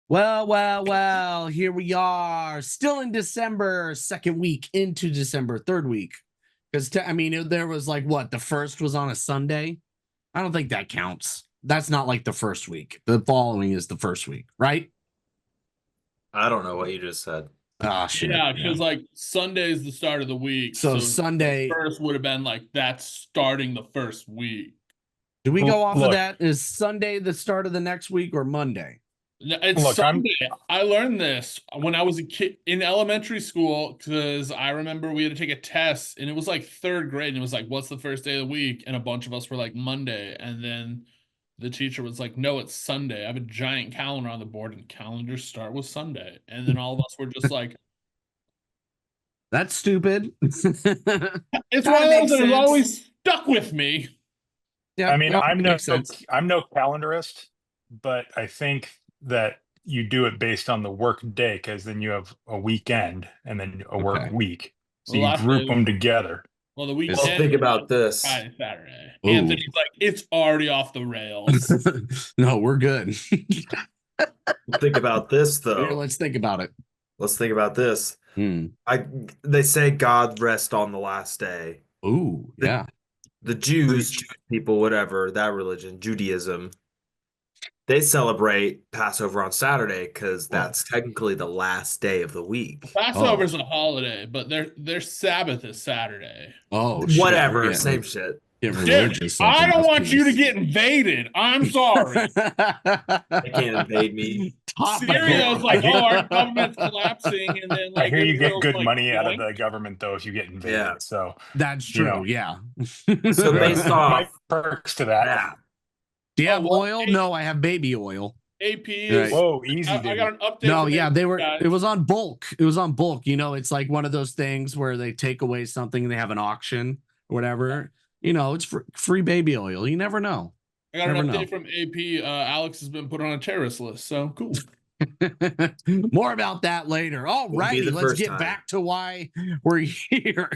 Well, here we are, still in December, second week into December, third week. Because, there was like what? The first was on a Sunday. I don't think that counts. That's not like the first week. The following is the first week, right? I don't know what you just said. Oh, shit. Yeah, because like Sunday is the start of the week. So Sunday first would have been like that's starting the first week. Do we go off of that? Is Sunday the start of the next week or Monday? It's Sunday. I learned this when I was a kid in elementary school because I remember we had to take a test and it was like third grade and it was like, what's the first day of the week? And a bunch of us were like Monday. And then the teacher was like, no, it's Sunday. I have a giant calendar on the board and calendars start with Sunday. And then all of us were just like, that's stupid. It's one of those that has always stuck with me. Yeah, I mean, I'm no calendarist, but I think that you do it based on the work day because then you have a weekend and then a work week. So you group them together. Well, the weekend. Well, think about this. Friday, Saturday. Ooh. Anthony's like, it's already off the rails. No, we're good. Think about this, though. Here, let's think about it. Let's think about this. They say God rest on the last day. Ooh, yeah. The Jews, people, whatever, that religion, Judaism, they celebrate Passover on Saturday because that's technically the last day of the week. Passover's a holiday, but their Sabbath is Saturday. Oh, whatever, same shit. Dude, I don't want you to get invaded. I'm sorry. They can't invade me. Syria's like, oh, our government's collapsing, and then like I hear you get good money out of the government though if you get invaded. Yeah. So that's true. Yeah. So based off perks to that. Do you have oil? No, I have baby oil. AP is whoa, easy. I got an update. No, yeah, they were. Guys. It was on bulk. It was on bulk. You know, it's like one of those things where they take away something and they have an auction or whatever. You know, it's free baby oil. You never know. I got an update from AP. Alex has been put on a terrorist list, so cool. More about that later. All righty, let's get back to why we're here.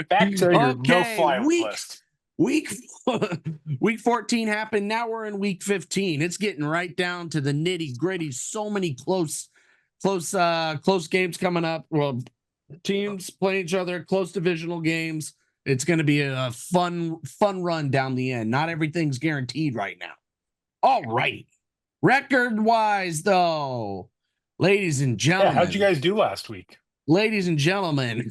Back to your no-fly list. Week 14 happened. Now we're in week 15. It's getting right down to the nitty gritty. So many close games coming up. Well, teams play each other, close divisional games. It's going to be a fun run down the end. Not everything's guaranteed right now. All right. Record-wise, though, ladies and gentlemen. How'd you guys do last week? Ladies and gentlemen,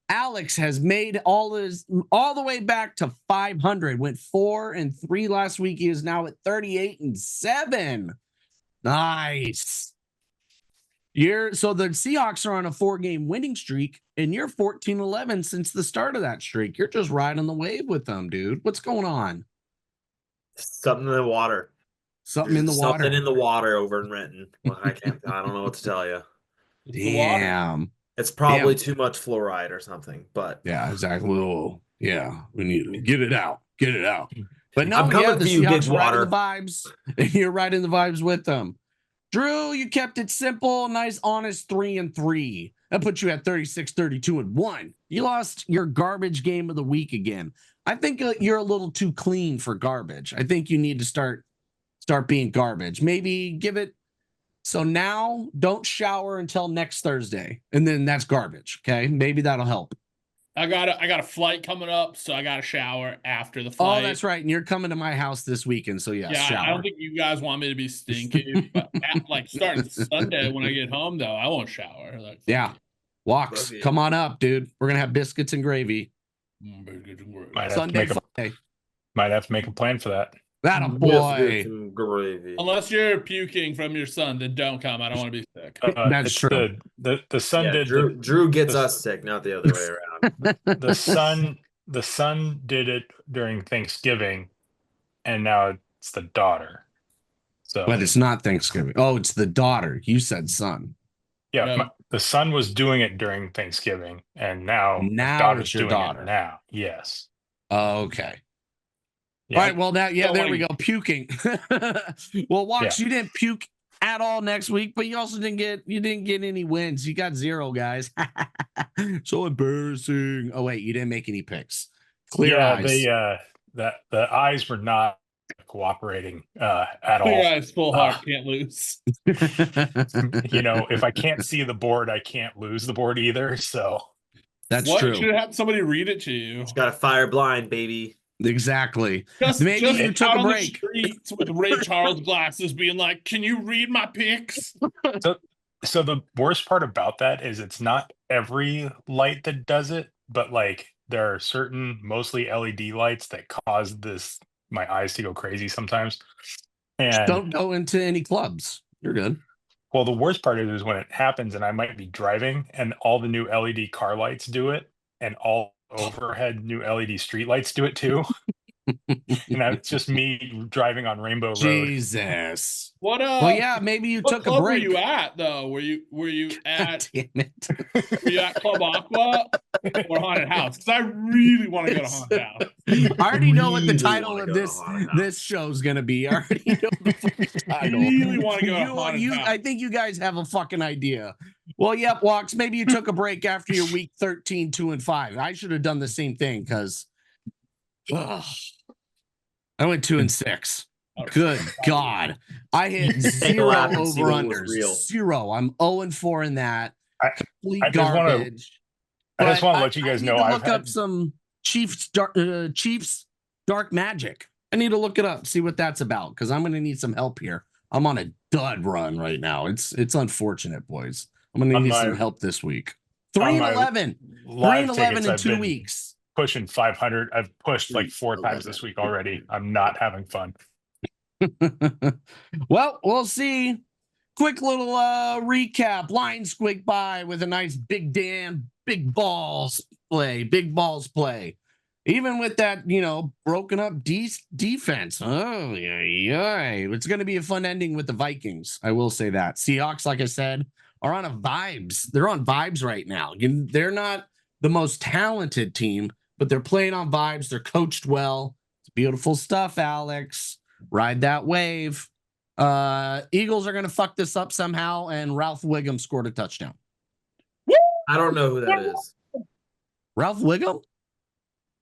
Alex has made all the way back to 500. Went 4-3 last week. He is now at 38-7. Nice. So the Seahawks are on a 4-game winning streak, and you're 14-11 since the start of that streak. You're just riding the wave with them, dude. What's going on? Something in the water. Something in the water. Something in the water over in Renton. Well, I don't know what to tell you. Damn. It's probably too much fluoride or something, but yeah, exactly. Well, yeah, we need to get it out. Get it out. But no, I'm coming the for you, Seahawks Big Water. Riding the vibes. You're riding the vibes with them. Drew, you kept it simple, nice, honest 3-3. That puts you at 36-32-1. You lost your garbage game of the week again. I think you're a little too clean for garbage. I think you need to start being garbage. Maybe give it. So now don't shower until next Thursday, and then that's garbage. Okay, maybe that'll help. I got a flight coming up, so I got to shower after the flight. Oh, that's right. And you're coming to my house this weekend, so yes, shower. I don't think you guys want me to be stinky. But starting Sunday when I get home, though, I won't shower. Walks. Come on up, dude. We're gonna have biscuits and gravy. Might have to make a plan for that. That a boy. Unless you're puking from your son, then don't come. I don't want to be sick. That's true. The son did. Drew gets us sick, not the other way around. The son did it during Thanksgiving, and now it's the daughter. So, but it's not Thanksgiving. Oh, it's the daughter. You said son. Yeah, the son was doing it during Thanksgiving, and now my Now daughter's it's your doing daughter. it now. Yes. Okay. Yeah. All right. Well, there we go. Puking. Well, Walks, Yeah. you didn't puke at all next week, but you also didn't get any wins. You got 0, guys. So embarrassing. Oh wait, you didn't make any picks. Clear eyes. The eyes were not cooperating at all. Clear eyes, full heart, can't lose. If I can't see the board, I can't lose the board either. So that's what? true. Should have somebody read it to you. Got to fire blind, baby. Exactly. Maybe you took a break. On the streets with Ray Charles glasses, being like, "Can you read my picks?" So the worst part about that is it's not every light that does it, but like there are certain mostly LED lights that cause my eyes to go crazy sometimes. And don't go into any clubs. You're good. Well, the worst part is when it happens and I might be driving and all the new LED car lights do it and all overhead new LED street lights do it too. And it's just me driving on Rainbow Road. Jesus. What well, yeah, maybe you took a break. Were you at though? Were you at damn it. Were you at Club Aqua or Haunted House? Because I really want to go to Haunted House. I already know what the title of this show's gonna be. I already know the fucking title. I really want to go to Haunted House. I think you guys have a fucking idea. Well, yep, Walks. Maybe you took a break after your week 13, 2-5. I should have done the same thing because I went 2-6. Good God. I hit 0 over-unders. 0. I'm 0-4 in that. Complete garbage. I just want to let you guys know I've look up some Chiefs Dark Magic. I need to look it up, see what that's about, because I'm going to need some help here. I'm on a dud run right now. It's unfortunate, boys. I'm going to need some help this week. 3-11. 3-11 in 2 weeks. Pushing 500. I've pushed like 4 times this week already. I'm not having fun. Well, we'll see. Quick little recap. Line squeak by with a nice big balls play. Even with that, broken up defense. Oh, yeah. It's going to be a fun ending with the Vikings. I will say that. Seahawks, like I said, are on a vibes. They're on vibes right now. They're not the most talented team, but they're playing on vibes. They're coached well. It's beautiful stuff, Alex. Ride that wave. Eagles are going to fuck this up somehow, and Ralph Wiggum scored a touchdown. I don't know who that is. Ralph Wiggum?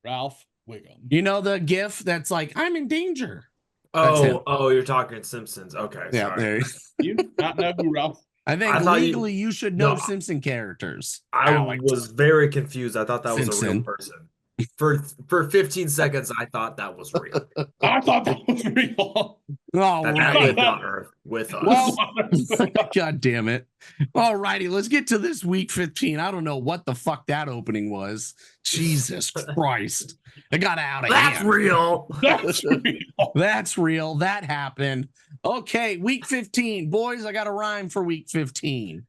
Ralph Wiggum. You know the gif that's like, I'm in danger. Oh, you're talking Simpsons. Okay, yeah, sorry. Do you not know who Ralph? I think legally you should know Simpson characters. I was very confused. I thought that was a real person. For 15 seconds, I thought that was real. I thought that was real. All right. On Earth with us. Well, God damn it. All righty, let's get to this week 15. I don't know what the fuck that opening was. Jesus Christ. It got out of hand. That's real. That's real. That's real. That happened. Okay, week 15. Boys, I got a rhyme for week 15.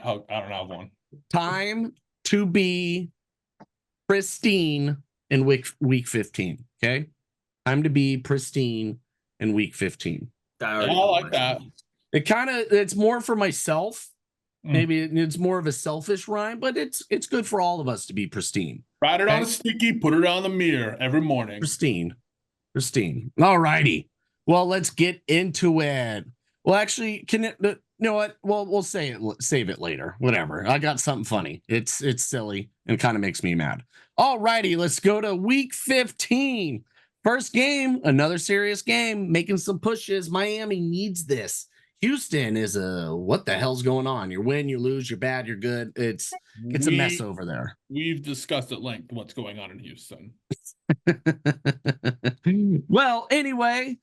Oh, I don't have one. Time to be pristine in week 15. Okay. Time to be pristine in week 15. I like that. It's more for myself. Maybe it's more of a selfish rhyme, but it's good for all of us to be pristine. Write it on a sticky, put it on the mirror every morning. Pristine. All righty. Well, let's get into it. Well, actually, you know what? Well, we'll save it later. Whatever. I got something funny. It's silly and kind of makes me mad. All righty, let's go to week 15. First game, another serious game, making some pushes. Miami needs this. Houston is what the hell's going on? You win, you lose, you're bad, you're good. It's a mess over there. We've discussed at length what's going on in Houston. Well, anyway,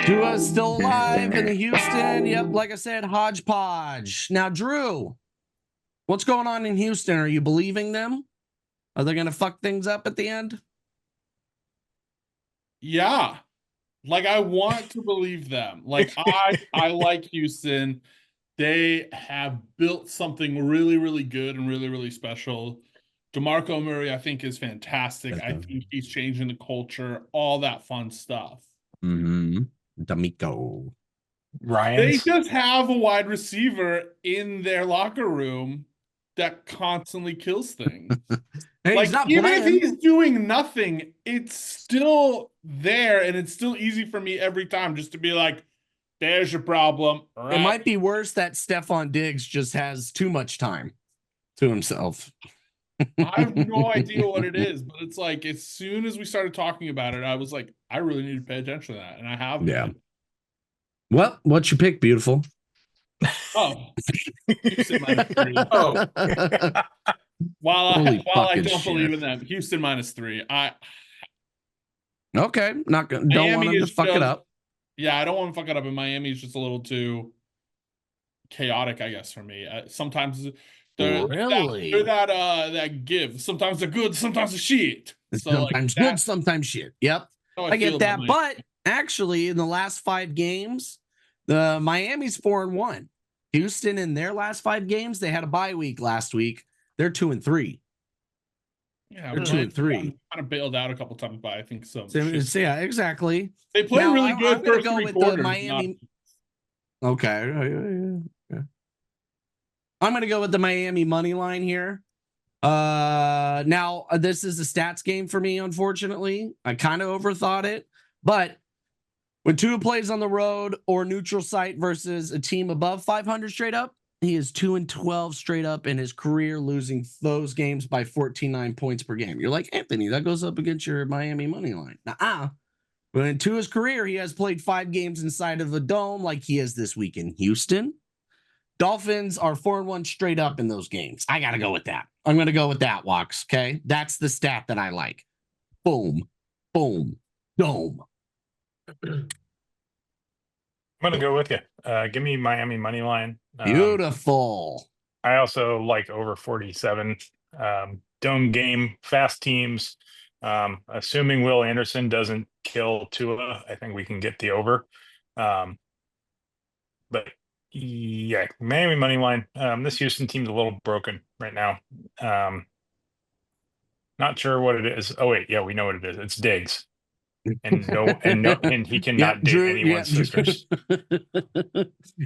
Dua's still alive in the Houston. Yep, like I said, hodgepodge. Now, Drew, what's going on in Houston? Are you believing them? Are they going to fuck things up at the end? Yeah. Like, I want to believe them. Like, I like Houston. They have built something really, really good and really, really special. DeMarco Murray, I think, is fantastic. I think he's changing the culture, all that fun stuff. Mm-hmm. D'Amico. They Ryan's. just have a wide receiver in their locker room that constantly kills things. Hey, Like, he's not even if playing. he's doing nothing, it's still there, and it's still easy for me every time just to be like, there's your problem. It Right. might be worse that Stephon Diggs just has too much time to himself. I have no idea what it is, but it's like as soon as we started talking about it, I was like, I really need to pay attention to that, and I have been. Yeah. Well, what's your pick, beautiful? Oh, Houston -3. Oh, While Holy I fucking don't believe shit. in them, Houston -3. Okay, not gonna. Don't Miami want him to is fuck it just- up. Yeah, I don't want to fuck it up, and Miami is just a little too chaotic, I guess, for me. Sometimes Really? they're that give. Sometimes they're good, sometimes they're shit. So Sometimes like, good, sometimes shit. Yep, how I feel get about that. Miami. But actually, in the last 5 games, the Miami's 4-1. Houston in their last 5 games, they had a bye week last week. They're 2-3. Yeah, They're but 2-3. kind of bailed out a couple times by I think some So, shit. yeah, exactly. They play Now, really I'm good gonna first go 3 with the quarters. Miami. Okay. Yeah. I'm gonna go with the Miami money line here. Now this is a stats game for me, unfortunately. I kind of overthought it, but when Tua plays on the road or neutral site versus a team above 500 straight up, he is 2-12 straight up in his career, losing those games by 14.9 points per game. You're like, Anthony, that goes up against your Miami money line. Nuh-uh. But in Tua's career, he has played 5 games inside of a dome like he is this week in Houston. Dolphins are 4-1 straight up in those games. I got to go with that. I'm going to go with that, Walks. Okay. That's the stat that I like. Boom, boom, dome. I'm gonna go with you. Give me Miami money line. Beautiful. I also like over 47. Dome game, fast teams. Assuming Will Anderson doesn't kill Tua, I think we can get the over. But yeah, Miami money line. This Houston team's a little broken right now. Not sure what it is. Oh wait, yeah, we know what it is. It's Diggs. And he cannot date anyone's sisters.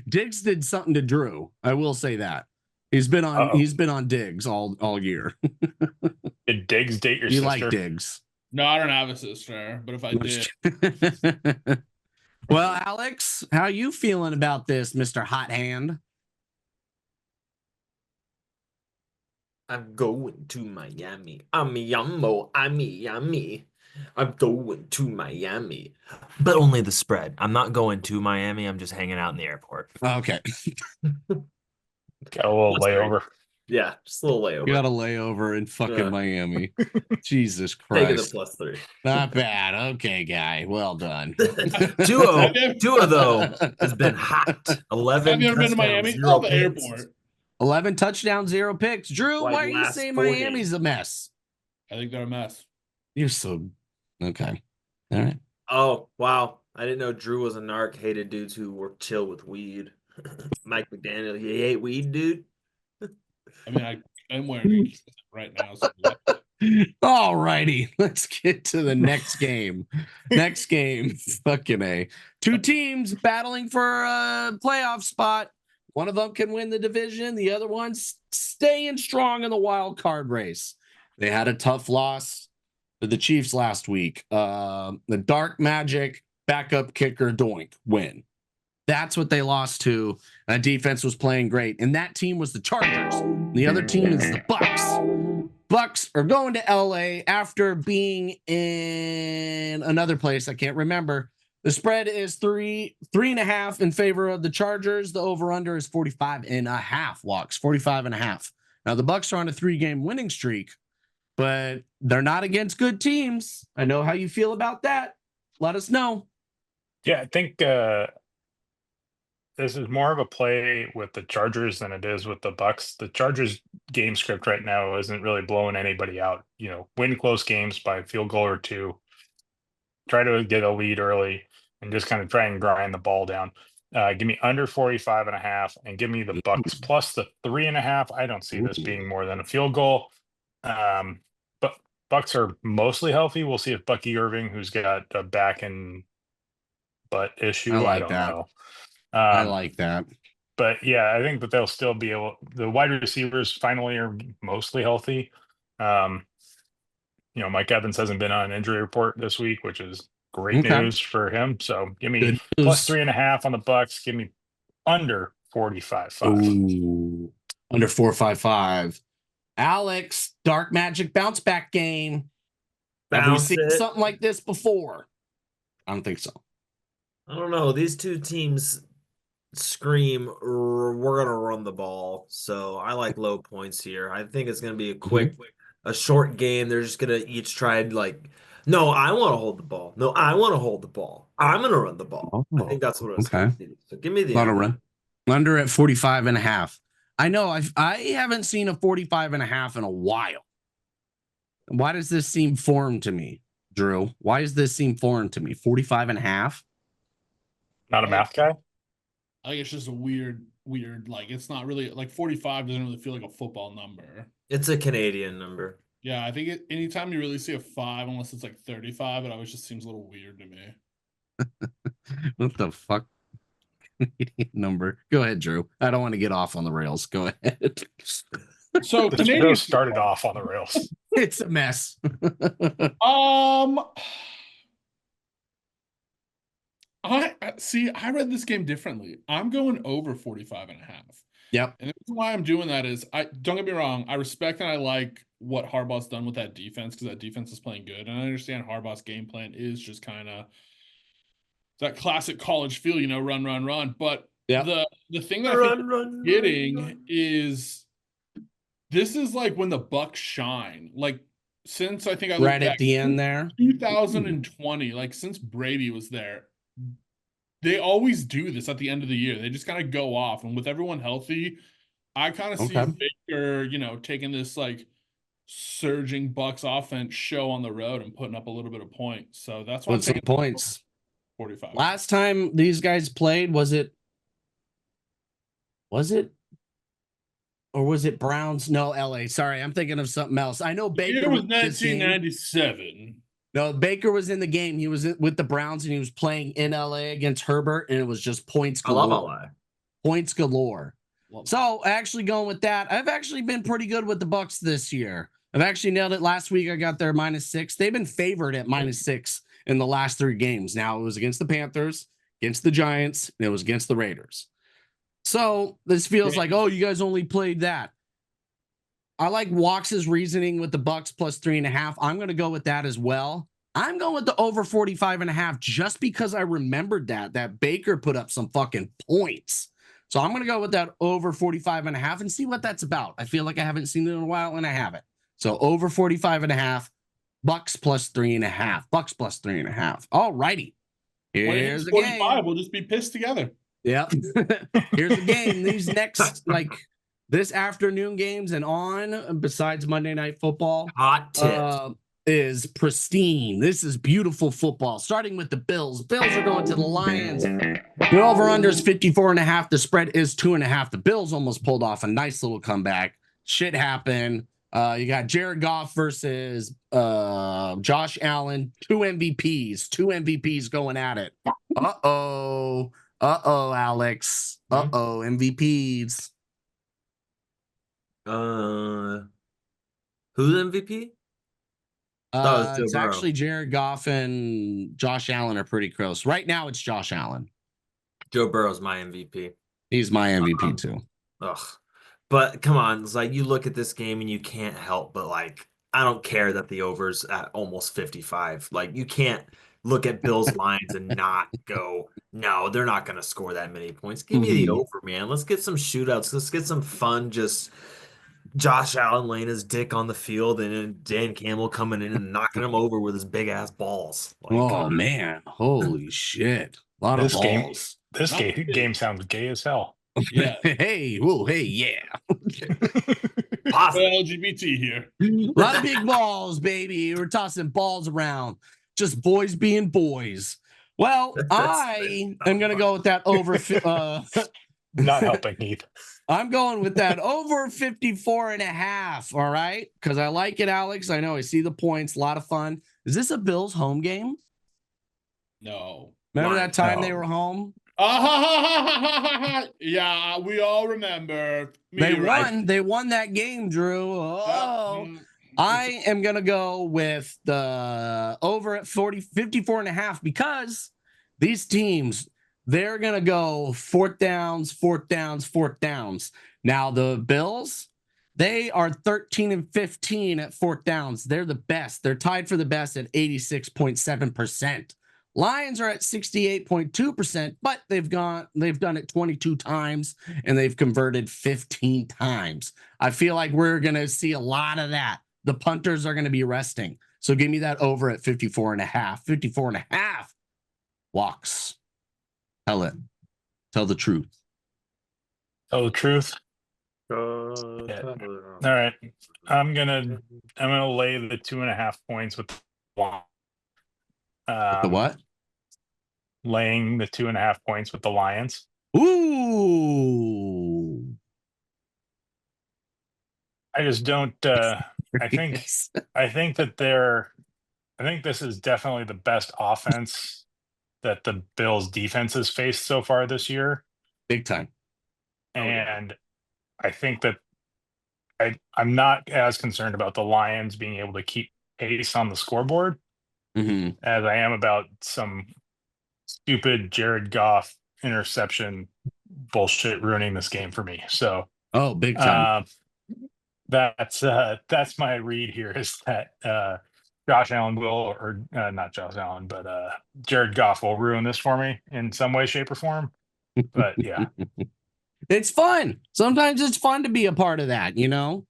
Diggs did something to Drew. I will say that. He's been on Diggs all year. Did Diggs date your you sister? like Diggs? No, I don't have a sister, but if I did, well, Alex, how you feeling about this, Mr. Hot Hand? I'm going to Miami. I'm yummy. I'm going to Miami. But only the spread. I'm not going to Miami. I'm just hanging out in the airport. Okay. Got a little layover. Yeah, just a little layover. You got a layover in fucking Miami. Jesus Taking the Christ. +3. Not bad. Okay, guy. Well done. Tua, though, has been hot. 11 have you ever been to touchdowns, Miami? 0 Oh, the picks. airport. 11 touchdowns, 0 picks. Drew, Like why are you last saying 4 Miami's games. a mess? I think they're a mess. You're so okay. All right. Oh, wow. I didn't know Drew was a narc, hated dudes who were chill with weed. Mike McDaniel, he ate weed, dude. I mean, I'm wearing it right now. So All righty. Let's get to the next game. Next game. Fucking A. 2 teams battling for a playoff spot. One of them can win the division. The other one's staying strong in the wild card race. They had a tough loss to the Chiefs last week. The Dark Magic backup kicker Doink win. That's what they lost to. That defense was playing great. And that team was the Chargers. The other team is the Bucks. Bucks are going to LA after being in another place. I can't remember. The spread is 3.5 in favor of the Chargers. The over-under is 45.5 walks, 45.5. Now the Bucks are on a 3-game winning streak, but they're not against good teams. I know how you feel about that. Let us know. Yeah, I think this is more of a play with the Chargers than it is with the Bucks. The Chargers game script right now isn't really blowing anybody out. Win close games by a field goal or 2. Try to get a lead early and just kind of try and grind the ball down. Give me under 45.5 and give me the Bucks plus the 3.5. I don't see this being more than a field goal. But Bucks are mostly healthy. We'll see if Bucky Irving, who's got a back and butt issue, I don't know. I like that. But yeah, I think that they'll still be able. The wide receivers finally are mostly healthy. Mike Evans hasn't been on an injury report this week, which is great news for him. So give me plus 3.5 on the Bucks. Give me under 45.5. Ooh, under 455. Alex, Dark Magic bounce back game. Have we seen something like this before? I don't think so. I don't know. These two teams scream, we're going to run the ball. So I like low points here. I think it's going to be a quick, a short game. They're just going to each try and no, I want to hold the ball. No, I want to hold the ball. I'm going to run the ball. I think that's what it's going to be. So give me the under at 45.5. I know I haven't seen a 45.5 in a while. Why does this seem foreign to me, Drew? Why does this seem foreign to me? 45.5? Not a math guy? I think it's just a weird, like, it's not really, like, 45 doesn't really feel like a football number. It's a Canadian number. Yeah, I think anytime you really see a 5, unless it's like 35, it always just seems a little weird to me. What the fuck? Canadian number. Go ahead, Drew. I don't want to get off on the rails. Go ahead. So the Canadian started off on the rails. It's a mess. I read this game differently. I'm going over 45.5. Yep. And the reason why I'm doing that is, don't get me wrong, I respect and I like what Harbaugh's done with that defense, because that defense is playing good. And I understand Harbaugh's game plan is just kind of that classic college feel, run, run, run. But the thing that I think getting is, this is like when the Bucks shine. Like, since I think I right at the end there, 2020, like since Brady was there, they always do this at the end of the year. They just kind of go off, and with everyone healthy, I kind of see Baker, taking this like surging Bucks offense show on the road and putting up a little bit of points. So that's why I'm some points. 45. Last time these guys played, was it? Or was it Browns? No, LA. Sorry, I'm thinking of something else. I know Baker was 1997. No, Baker was in the game. He was with the Browns and he was playing in LA against Herbert, and it was just points galore. I love LA. Points galore. So actually going with that, I've actually been pretty good with the Bucks this year. I've actually nailed it. Last week I got their -6. They've been favored at -6 in the last 3 games. Now it was against the Panthers, against the Giants, and it was against the Raiders. So this feels like, oh, you guys only played that. I like Walks' reasoning with the Bucks plus 3.5. I'm going to go with that as well. I'm going with the over 45.5 just because I remembered that Baker put up some fucking points. So I'm going to go with that over 45.5 and see what that's about. I feel like I haven't seen it in a while, and I haven't. So over 45.5, Bucks plus 3.5. Bucks plus 3.5. All righty. Here's the 45. Game. We'll just be pissed together. Yep. Here's the game. These next, this afternoon games and on, besides Monday Night Football, hot tip is pristine. This is beautiful football. Starting with the Bills. Bills are going to the Lions. The over-under is 54.5. The spread is 2.5. The Bills almost pulled off a nice little comeback. Shit happened. You got Jared Goff versus Josh Allen. Two MVPs going at it. Uh-oh, Alex. MVPs. Who's MVP? It's actually Jared Goff and Josh Allen are pretty close. Right now, it's Josh Allen. Joe Burrow's my MVP. He's my MVP too. But come on, it's like you look at this game and you can't help but I don't care that the over's at almost 55. Like, you can't look at Bills lines and not go, no, they're not going to score that many points. Give me the over, man. Let's get some shootouts. Let's get some fun. Just Josh Allen laying his dick on the field and then Dan Campbell coming in and knocking him over with his big ass balls. Man, holy shit! A lot of balls. This game sounds gay as hell. Yeah. Hey, yeah. LGBT here. A lot of big balls, baby. We're tossing balls around. Just boys being boys. Well, I am going to go with that over. Not helping, Heath. I'm going with that over 54.5. All right. Because I like it, Alex. I know I see the points. A lot of fun. Is this a Bills home game? No. Remember that time they were home? Yeah, we all remember. They Meteorite. won. They won that game, Drew. Oh, I am going to go with the over at 54 and a half because these teams, they're going to go fourth downs. Now the Bills, they are 13 and 15 at fourth downs. They're the best. They're tied for the best at 86.7%. Lions are at 68.2%, but they've done it 22 times and they've converted 15 times. I feel like we're going to see a lot of that. The punters are going to be resting. So give me that over at 54 and a half. 54 and a half walks. Tell it. Tell the truth. Tell the truth. Yeah. All right. I'm gonna lay the 2.5 points with The what? Laying the 2.5 points with the Lions. Ooh. I just don't I think that I think this is definitely the best offense that the Bills defense has faced so far this year. Big time. And I think that I'm not as concerned about the Lions being able to keep pace on the scoreboard as I am about some stupid Jared Goff interception bullshit ruining this game for me. So, big time. That's my read here is that Josh Allen will, or not Josh Allen, but Jared Goff will ruin this for me in some way, shape, or form. But yeah. It's fun. Sometimes it's fun to be a part of that, you know?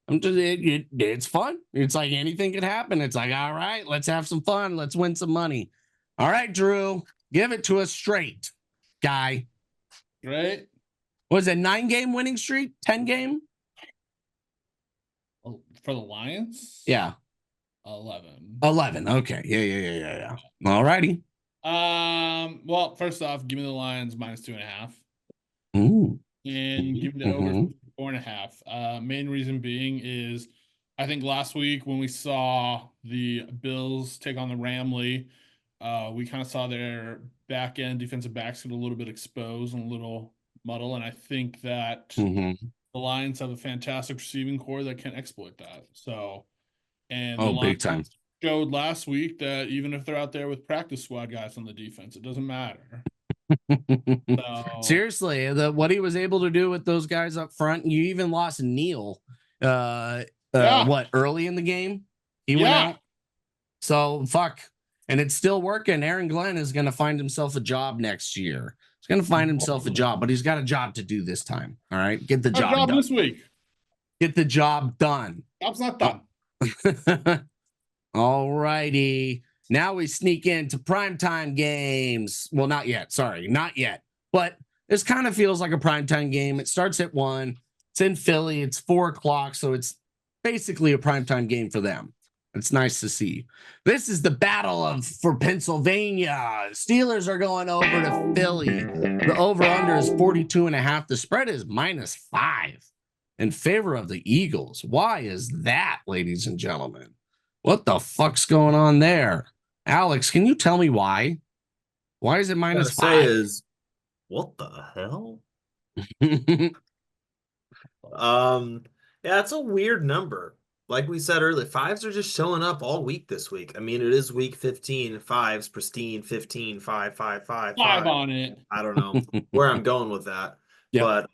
It's fun. It's like anything could happen. It's like, all right, let's have some fun. Let's win some money. All right, Drew, give it to us straight, guy. Right? Was it 9-game winning streak? 10-game? For the Lions? Yeah. 11. 11. Okay. Yeah. All righty. Well, first off, give me the Lions -2.5. Ooh. And give me the over 4.5. Main reason being is I think last week when we saw the Bills take on the Ramley, we kind of saw their back end defensive backs get a little bit exposed and a little muddle. And I think that the Lions have a fantastic receiving core that can exploit that. So, and the big time. Lions showed last week that even if they're out there with practice squad guys on the defense, it doesn't matter. So, seriously, what he was able to do with those guys up front, you even lost Neil what, early in the game he went out, so fuck, and it's still working. Aaron Glenn is going to find himself a job next year. He's going to find himself a job, but he's got a job to do this time. All right, get the job done this week. Get the job done. Job's not done. All righty. Now we sneak into primetime games. Well, not yet. Sorry, not yet. But this kind of feels like a primetime game. It starts at 1. It's in Philly. It's 4 o'clock. So it's basically a primetime game for them. It's nice to see. This is the battle for Pennsylvania. Steelers are going over to Philly. The over-under is 42.5. The spread is -5 in favor of the Eagles. Why is that, ladies and gentlemen? What the fuck's going on there? Alex, can you tell me why? Why is it -5? Say is, what the hell? Yeah, it's a weird number. Like we said earlier, 5s are just showing up all week this week. I mean, it is week 15, 5s, pristine, 15, 5, 5, 5, 5 on it. I don't know where I'm going with that. Yep. But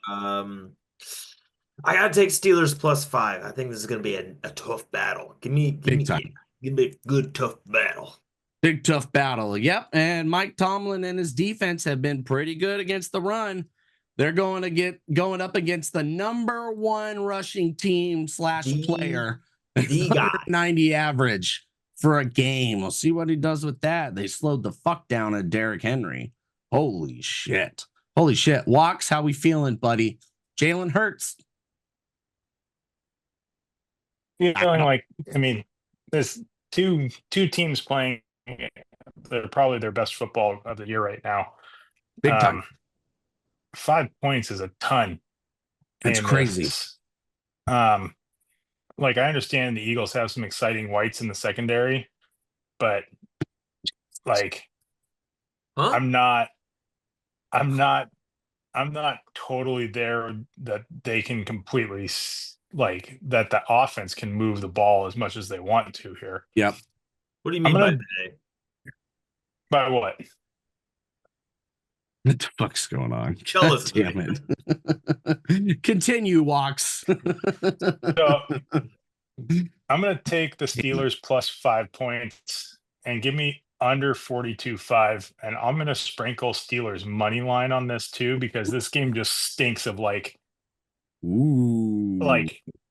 I gotta take Steelers +5. I think this is gonna be a tough battle. Give me a good tough battle. Big tough battle. Yep. And Mike Tomlin and his defense have been pretty good against the run. They're going up against the #1 rushing team / player. The guy. 90 average for a game. We'll see what he does with that. They slowed the fuck down at Derrick Henry. Holy shit. Walks, how we feeling, buddy? Jalen Hurts. Feeling like, I mean, there's two teams playing. They're probably their best football of the year right now. Big time. 5 points is a ton. It's crazy. Like, I understand the Eagles have some exciting whites in the secondary, but like, I'm not I'm not totally there that they can completely like that the offense can move the ball as much as they want to here. Yep. What do you I'm mean by gonna they? by what? What the fuck's going on? Tell us, Damn it. Continue, Walks. So I'm gonna take the Steelers plus 5 points and give me under 42.5, and I'm gonna sprinkle Steelers money line on this too, because this game just stinks of like Ooh.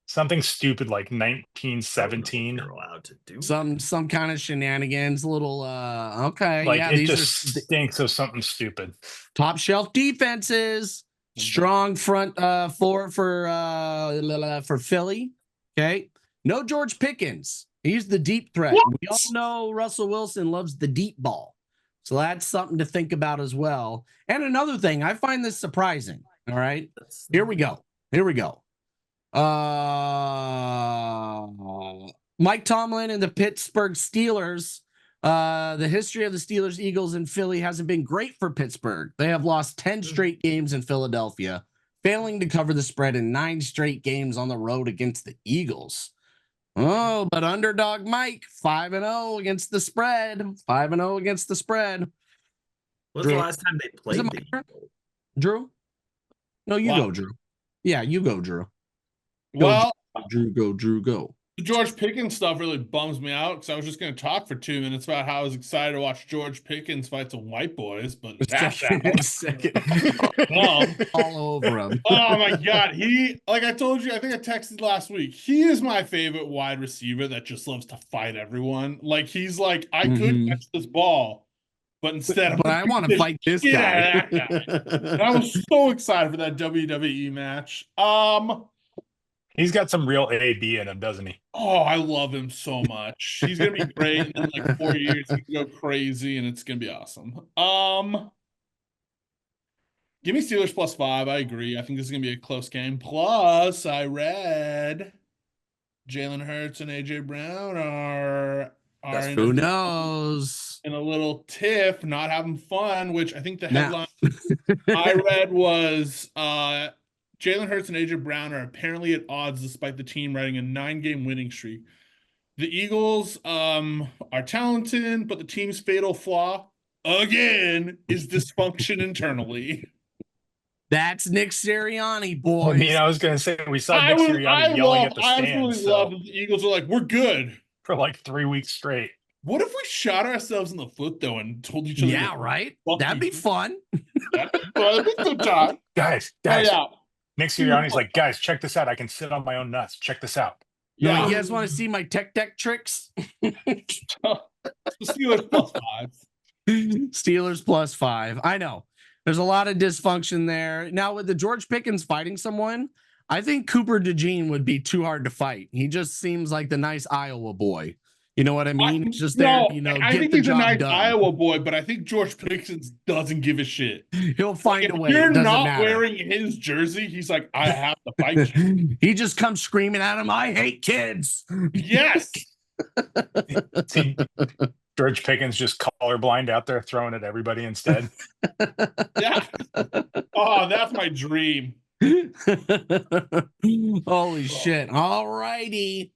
something stupid like I don't know what 1917. you're allowed to do. Some kind of shenanigans, little okay. Like Yeah, it these just are stinks of something stupid. top shelf defenses. Strong front four for Philly. Okay. No George Pickens. He's the deep threat. What? We all know Russell Wilson loves the deep ball. So that's something to think about as well. And another thing, I find this surprising. All right. Here we go. Here we go. Mike Tomlin and the Pittsburgh Steelers. The history of the Steelers, Eagles, and Philly hasn't been great for Pittsburgh. They have lost 10 straight games in Philadelphia, failing to cover the spread in 9 straight games on the road against the Eagles. Oh, but underdog Mike, 5-0 against the spread. 5-0 against the spread. When's Drew. the last time they played my the turn? Eagles? Drew? No, you Wow. go, Drew. Yeah, you go, Drew. Well, Drew, go. the George Pickens stuff really bums me out because I was just going to talk for 2 minutes about how I was excited to watch George Pickens fight some white boys, but that's Second. all over him. Oh my God. Like I told you, I think I texted last week. He is my favorite wide receiver that just loves to fight everyone. Like he's like, I could catch this ball, but instead I want to fight this guy. And I was so excited for that WWE match. He's got some real AB in him, doesn't he? Oh, I love him so much. He's gonna be great. In like 4 years, he can go crazy, and it's gonna be awesome. Give me Steelers plus 5. I agree. I think this is gonna be a close game. Plus, I read Jalen Hurts and AJ Brown are who knows? in a little tiff, not having fun. Which I think the headline I read was Jalen Hurts and AJ Brown are apparently at odds despite the team riding a 9-game winning streak. The Eagles are talented, but the team's fatal flaw, again, is dysfunction internally. That's Nick Sirianni, boys. I mean, I was going to say, we saw Nick Sirianni yelling at the stands. I absolutely love that the Eagles are like, we're good. For like 3 weeks straight. What if we shot ourselves in the foot, though, and told each other? Yeah, right? That'd be fun. That'd be a good time. Guys. Nick Sirianni's like, guys, check this out. I can sit on my own nuts. Check this out. Yeah, you guys want to see my tech deck tricks? Steelers plus 5. Steelers plus 5. I know. There's a lot of dysfunction there. Now, with the George Pickens fighting someone, I think Cooper DeJean would be too hard to fight. He just seems like the nice Iowa boy. You know what I mean? He's just there, I think he's a nice Iowa boy, but I think George Pickens doesn't give a shit. He'll find a way. You're not wearing his jersey. He's like, I have to fight you. He just comes screaming at him, I hate kids. Yes. See, George Pickens just colorblind out there throwing at everybody instead. Yeah. Oh, that's my dream. Holy shit. All righty.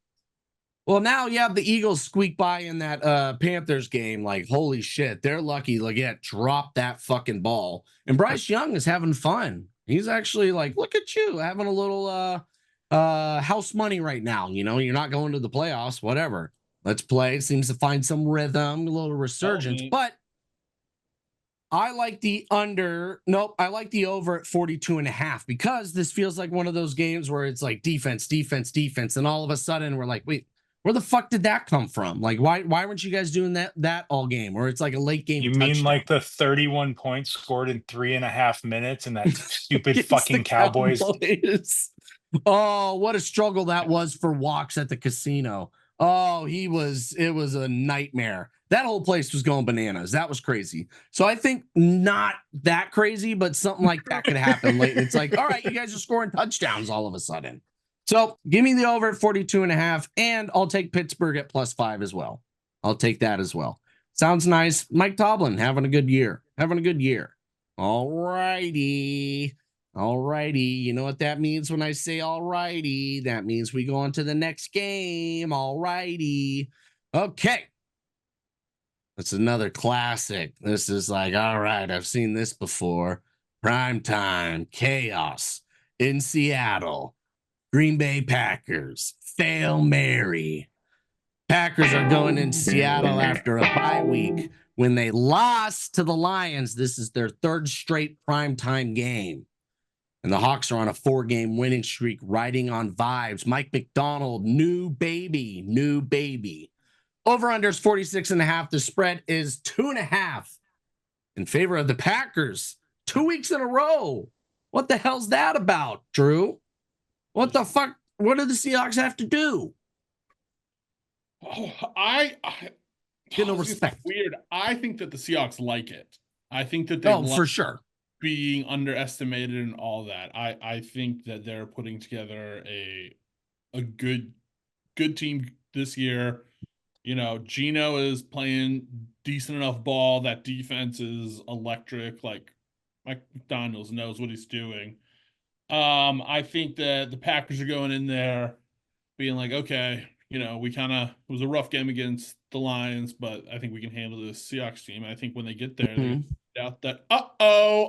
Well, now you have the Eagles squeak by in that Panthers game. Like, holy shit, they're lucky. Like, yeah, drop that fucking ball. And Bryce Young is having fun. He's actually like, look at you having a little house money right now. You know, you're not going to the playoffs, whatever. Let's play. It seems to find some rhythm, a little resurgence. But I like the under. Nope, I like the over at 42.5 because this feels like one of those games where it's like defense, and all of a sudden we're like, wait, where the fuck did that come from? Like, why weren't you guys doing that all game? Or it's like a late game. You mean like the 31 points scored in 3.5 minutes and that stupid fucking Cowboys? Oh, what a struggle that was for Walks at the casino. Oh, it was a nightmare. That whole place was going bananas. That was crazy. So I think not that crazy, but something like that could happen late. It's like, all right, you guys are scoring touchdowns all of a sudden. So give me the over at 42.5, and I'll take Pittsburgh at plus 5 as well. I'll take that as well. Sounds nice. Mike Tomlin having a good year. All righty. All righty. You know what that means when I say all righty? That means we go on to the next game. All righty. Okay. That's another classic. This is like, all right, I've seen this before. Primetime chaos in Seattle. Green Bay Packers. Fail Mary. Packers are going in Seattle after a bye week when they lost to the Lions. This is their third straight primetime game. And the Hawks are on a 4-game winning streak, riding on vibes. Mike McDonald, new baby. Over under is 46.5. The spread is 2.5 in favor of the Packers. 2 weeks in a row. What the hell's that about, Drew? What the fuck? What do the Seahawks have to do? Oh, Get no respect. Weird. I think that the Seahawks like it. I think that they for sure being underestimated and all that. I think that they're putting together a good team this year. You know, Gino is playing decent enough ball. That defense is electric. Like Mike McDonald knows what he's doing. I think that the Packers are going in there being like, okay, you know, it was a rough game against the Lions, but I think we can handle this Seahawks team. I think when they get there, they out that,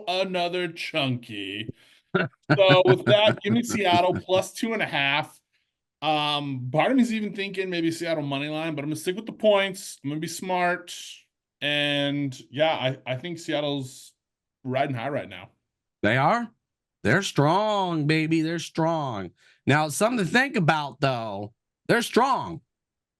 another chunky. So with that, give me Seattle plus 2.5. Part of me is even thinking maybe Seattle money line, but I'm gonna stick with the points. I'm gonna be smart, and yeah, I think Seattle's riding high right now. They are. They're strong, baby. They're strong. Now, something to think about, though. They're strong.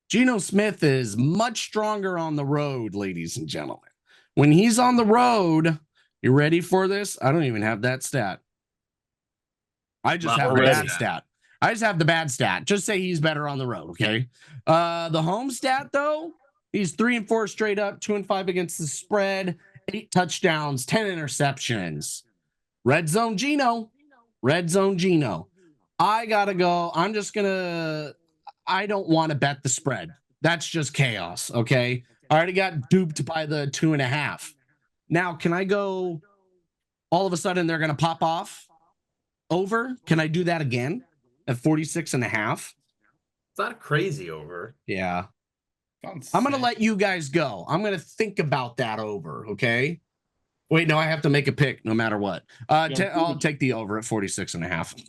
Geno Smith is much stronger on the road, ladies and gentlemen. When he's on the road, you ready for this? I don't even have that stat. I just have the bad stat. I just have the bad stat. Just say he's better on the road, okay? The home stat, though, he's 3-4 straight up, 2-5 against the spread, 8 touchdowns, 10 interceptions. Red zone Geno. I gotta go. I don't want to bet the spread. That's just chaos. Okay. I already got duped by the 2.5. Now, can I go all of a sudden they're gonna pop off over? Can I do that again at 46.5? It's not crazy over. Yeah. I'm gonna let you guys go. I'm gonna think about that over. Okay. Wait, no, I have to make a pick no matter what. I'll take the over at 46.5.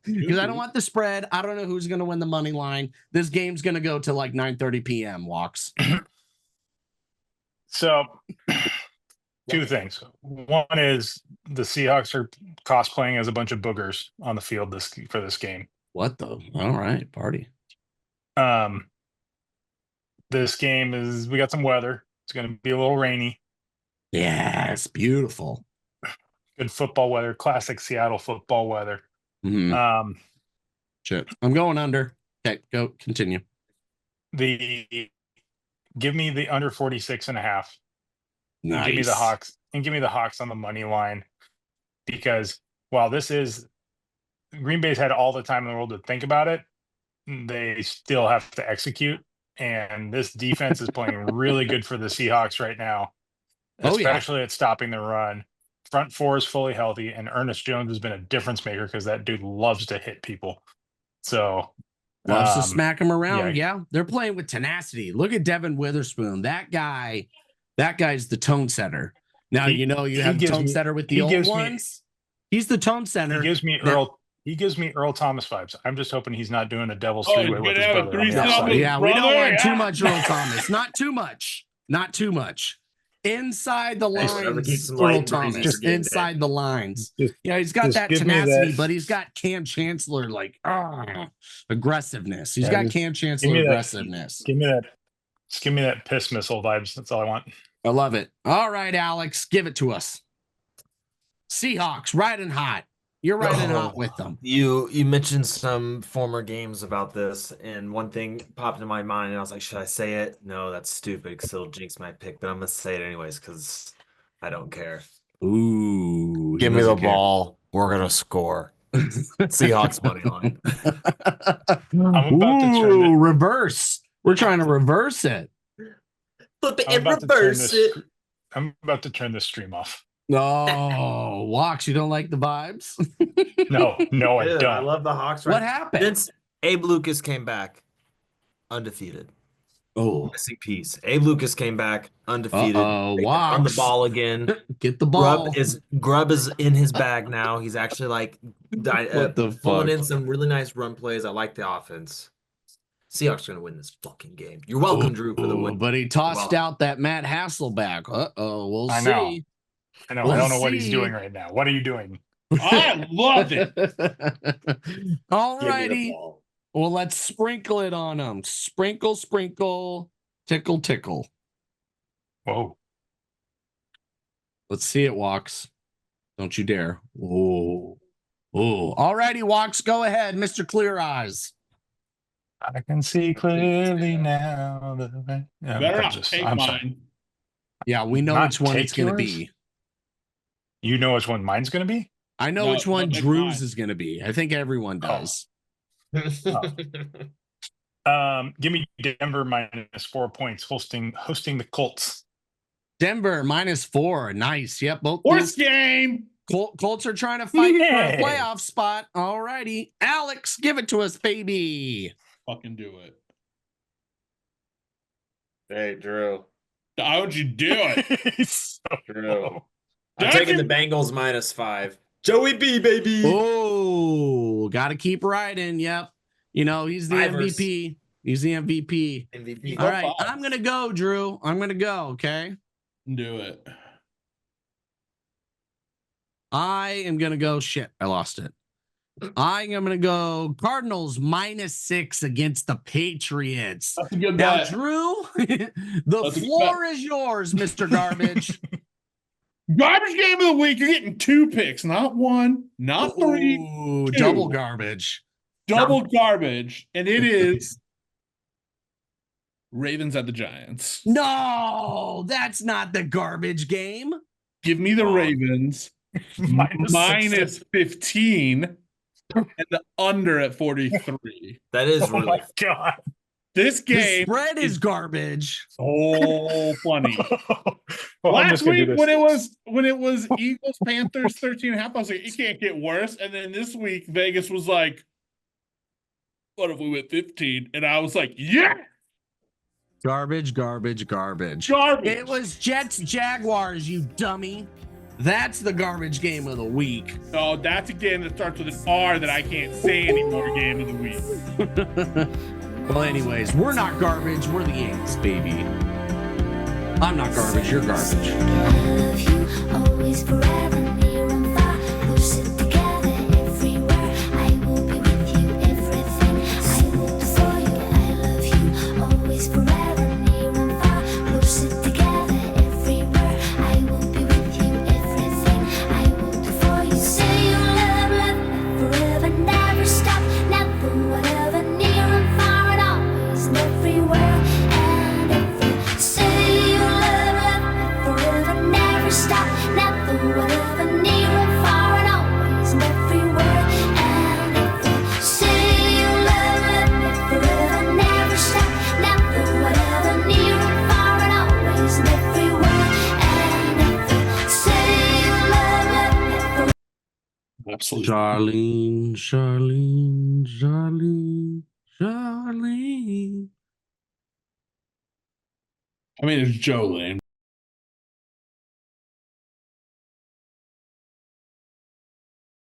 Because I don't want the spread. I don't know who's going to win the money line. This game's going to go to like 9:30 p.m. Walks. So, two things. One is the Seahawks are cosplaying as a bunch of boogers on the field for this game. What the? All right, party. This game we got some weather. It's going to be a little rainy. Yeah, it's beautiful. Good football weather, classic Seattle football weather. Mm-hmm. Shit, I'm going under. Okay, go continue. Give me the under 46.5. Nice. Give me the Hawks on the money line, because while Green Bay's had all the time in the world to think about it, they still have to execute, and this defense is playing really good for the Seahawks right now. Especially at stopping the run. Front four is fully healthy, and Ernest Jones has been a difference maker because that dude loves to hit people. So loves to smack him around. Yeah, they're playing with tenacity. Look at Devin Witherspoon. That guy's the tone setter. Now you have the tone setter with the old ones. He's the tone setter. He gives me Earl Thomas vibes. I'm just hoping he's not doing a devil's three-way with his brother. Yeah, we don't want too much Earl Thomas. Not too much. Inside the lines, Earl Thomas. Inside the lines. He's got that tenacity, but he's got Cam Chancellor aggressiveness. He's got Cam Chancellor aggressiveness. Give me that piss missile vibes. That's all I want. I love it. All right, Alex, give it to us. Seahawks riding hot. You're riding hot with them. You mentioned some former games about this, and one thing popped into my mind, and I was like, should I say it? No, that's stupid because it'll jinx my pick, but I'm going to say it anyways because I don't care. Ooh. Give me the ball. We're going to score. Seahawks money line. I'm about to turn it. Reverse. We're trying to reverse it. Flip it and reverse it. I'm about to turn this stream off. No, Walks, you don't like the vibes? No, I Dude, I don't. love the Hawks. What Right happened? since Abe Lucas came back, undefeated. Oh, Missing piece. Abe Lucas came back undefeated. uh-oh, They can run the Walks. ball again. Get the ball. Grub is in his bag now. He's actually like What the pulling fuck? in some really nice run plays. I like the offense. Seahawks are gonna win this fucking game. You're welcome, Drew, for the Ooh, win. but he tossed Welcome. out that Matt Hasselback. Uh-oh, we'll I see. know. I know. We'll I don't know what he's see. doing right now. What are you doing? I loved it. All Give me the righty. ball. Well, let's sprinkle it on them. Sprinkle, sprinkle, tickle, tickle. Whoa. Let's see it, Walks. Don't you dare. Oh. Oh. All righty, Walks. Go ahead, Mr. Clear Eyes. I can see clearly now. Better not take I'm mine. sorry. Yeah, we know Not which one it's take going to yours? be. You know which one mine's going to be? I know No, which one don't take Drew's mine. is going to be. I think everyone does. Give me Denver minus 4 points, hosting the Colts. Denver -4. Nice. Yep. Both Horse those game. Colts are trying to fight for a Yay. playoff spot. All righty. Alex, give it to us, baby. Fucking do it. Hey, Drew. How would you do it? He's so Drew. low. I'm taking the Bengals -5. Joey B, baby. Oh, got to keep riding. Yep. You know, he's the Fivers. MVP. He's the MVP. MVP. All right. five. I'm going to go, Drew. I'm going to go. Okay. Do it. I am going to go. Shit. I lost it. I am going to go Cardinals -6 against the Patriots. That's a good Now, bet. Drew, the floor is yours, Mr. Garbage. Garbage game of the week. You're getting 2 picks, not 1, not 3. Ooh, 2. double garbage. Double garbage. And it is Ravens at the Giants. No, that's not the garbage game. Give me the Ravens minus 15 and the under at 43. That is Oh really my God. This The game spread is garbage. so funny. Well, I'm Last just gonna do week this. when it was Eagles Panthers 13.5, I was like, it can't get worse. And then this week Vegas was like, what if we went 15? And I was like, yeah. Garbage, garbage, garbage. Garbage. It was Jets Jaguars, you dummy. That's the garbage game of the week. Oh, that's a game that starts with an R that I can't say anymore. Game of the week. Well, anyways, we're not garbage. We're the Aints, baby. I'm not garbage. You're garbage. I love you always, forever, near and far. We'll sit together everywhere. I will be with you, everything I will do for you. I love you always, forever, near and far. We'll sit together everywhere. I will be with you, everything I will do for you. Say you love me forever, never stop, never, whatever, near and far, and always and everywhere and ever. Say you love me forever, never stop, never, whatever, near and far, and always and everywhere and ever. Say you love me forever, never stop, never, whatever, near and far, and always and everywhere and ever. Say you love me forever. Absolutely. Charlene, Charlene, Charlene, Charlene. I mean, it's Jolene.